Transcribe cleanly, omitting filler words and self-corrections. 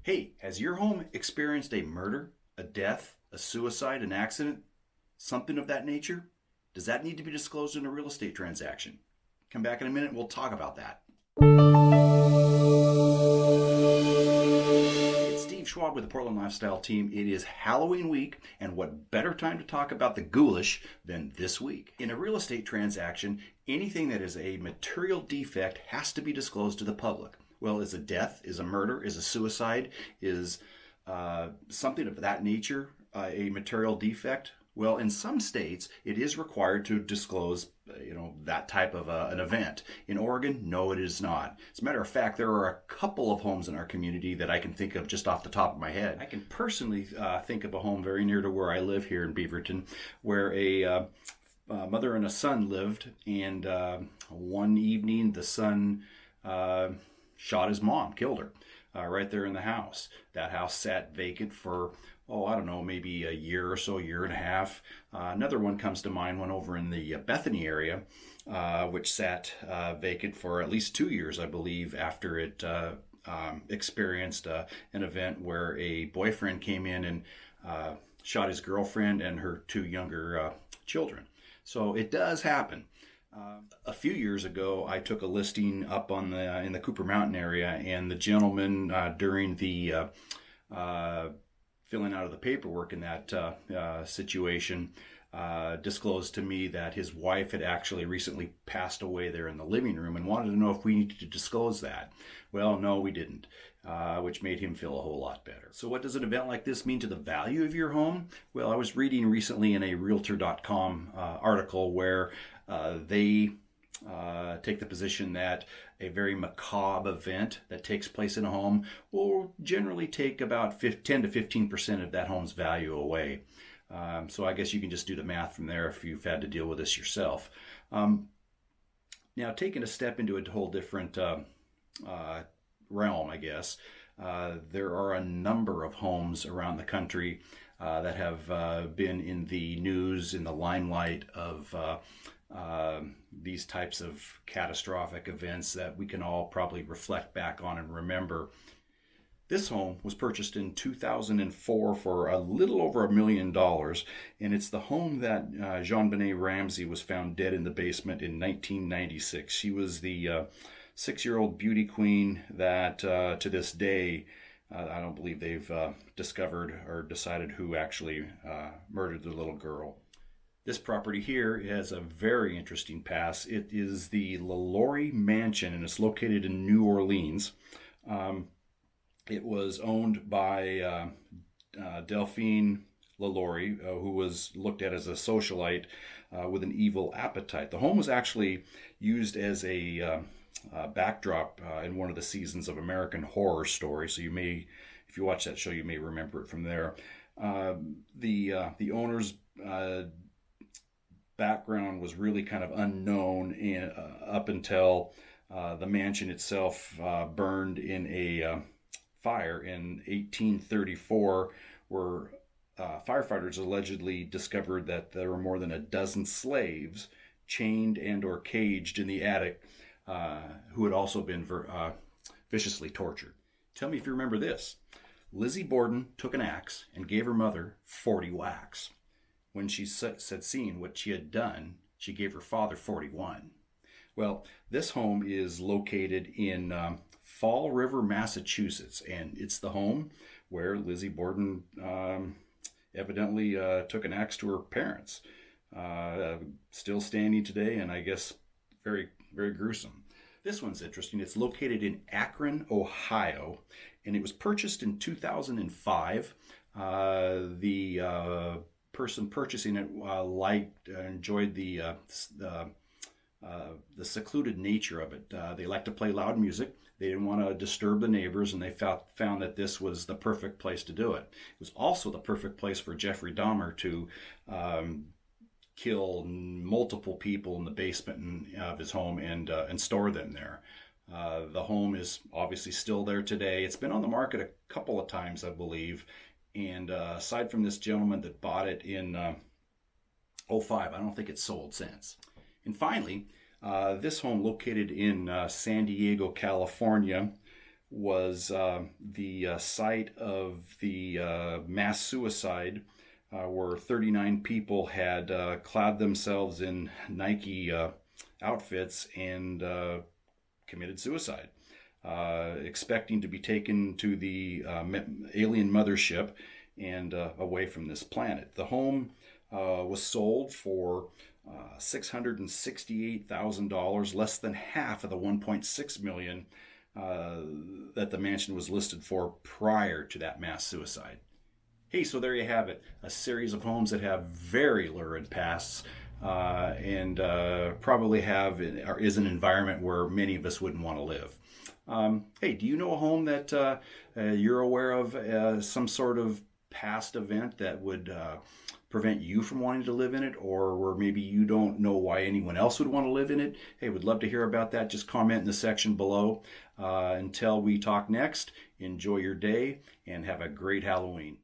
Hey, has your home experienced a murder, a death, a suicide, an accident, something of that nature? Does that need to be disclosed in a real estate transaction? Come back in a minute and we'll talk about that. It's Steve Schwab with the Portland Lifestyle Team. It is Halloween week, and what better time to talk about the ghoulish than this week? In a real estate transaction, anything that is a material defect has to be disclosed to the public. Well, is a death, is a murder, is a suicide, is something of that nature a material defect? Well, in some states, it is required to disclose, that type of an event. In Oregon, no, it is not. As a matter of fact, there are a couple of homes in our community that I can think of just off the top of my head. I can personally think of a home very near to where I live here in Beaverton, where a mother and a son lived, and one evening the son shot his mom, killed her right there in the house. That house sat vacant for, I don't know, maybe a year or so, year and a half. Another one comes to mind, one over in the Bethany area, which sat vacant for at least 2 years, I believe, after it experienced an event where a boyfriend came in and shot his girlfriend and her two younger children. So it does happen. A few years ago, I took a listing up on in the Cooper Mountain area, and the gentleman during the filling out of the paperwork in that situation disclosed to me that his wife had actually recently passed away there in the living room, and wanted to know if we needed to disclose that. Well, no, we didn't, which made him feel a whole lot better. So what does an event like this mean to the value of your home? Well, I was reading recently in a Realtor.com article where they take the position that a very macabre event that takes place in a home will generally take about 10 to 15% of that home's value away. So I guess you can just do the math from there if you've had to deal with this yourself. Now, taking a step into a whole different realm, I guess, there are a number of homes around the country that have been in the news, in the limelight of these types of catastrophic events that we can all probably reflect back on and remember. This home was purchased in 2004 for a little over $1 million, and it's the home that JonBenét Ramsey was found dead in the basement in 1996. She was the 6-year-old beauty queen that to this day, I don't believe they've discovered or decided who actually murdered the little girl. This property here has a very interesting past. It is the LaLaurie Mansion, and it's located in New Orleans. It was owned by Delphine LaLaurie, who was looked at as a socialite with an evil appetite. The home was actually used as a backdrop in one of the seasons of American Horror Story. So you may, if you watch that show, you may remember it from there. The owner's background was really kind of unknown up until the mansion itself burned in a fire in 1834, where firefighters allegedly discovered that there were more than a dozen slaves chained and or caged in the attic who had also been viciously tortured. Tell me if you remember this. Lizzie Borden took an axe and gave her mother 40 whacks. When she had seen what she had done, she gave her father 41. Well, this home is located in Fall River, Massachusetts, and it's the home where Lizzie Borden evidently took an axe to her parents. Still standing today, and I guess very, very gruesome. This one's interesting. It's located in Akron, Ohio, and it was purchased in 2005. The person purchasing it enjoyed the secluded nature of it. They like to play loud music. They didn't want to disturb the neighbors, and they found that this was the perfect place to do it. It was also the perfect place for Jeffrey Dahmer to kill multiple people in the basement of his home and store them there. The home is obviously still there today. It's been on the market a couple of times, I believe. And aside from this gentleman that bought it in 2005, I don't think it's sold since. And finally, this home located in San Diego, California, was the site of the mass suicide where 39 people had clad themselves in Nike outfits and committed suicide, expecting to be taken to the alien mothership and away from this planet. The home was sold for $668,000, less than half of the $1.6 million that the mansion was listed for prior to that mass suicide. Hey, so there you have it. A series of homes that have very lurid pasts and probably is an environment where many of us wouldn't want to live. Hey, do you know a home that you're aware of some sort of past event that would prevent you from wanting to live in it, or where maybe you don't know why anyone else would want to live in it? Hey, would love to hear about that. Just comment in the section below. Until we talk next, enjoy your day and have a great Halloween.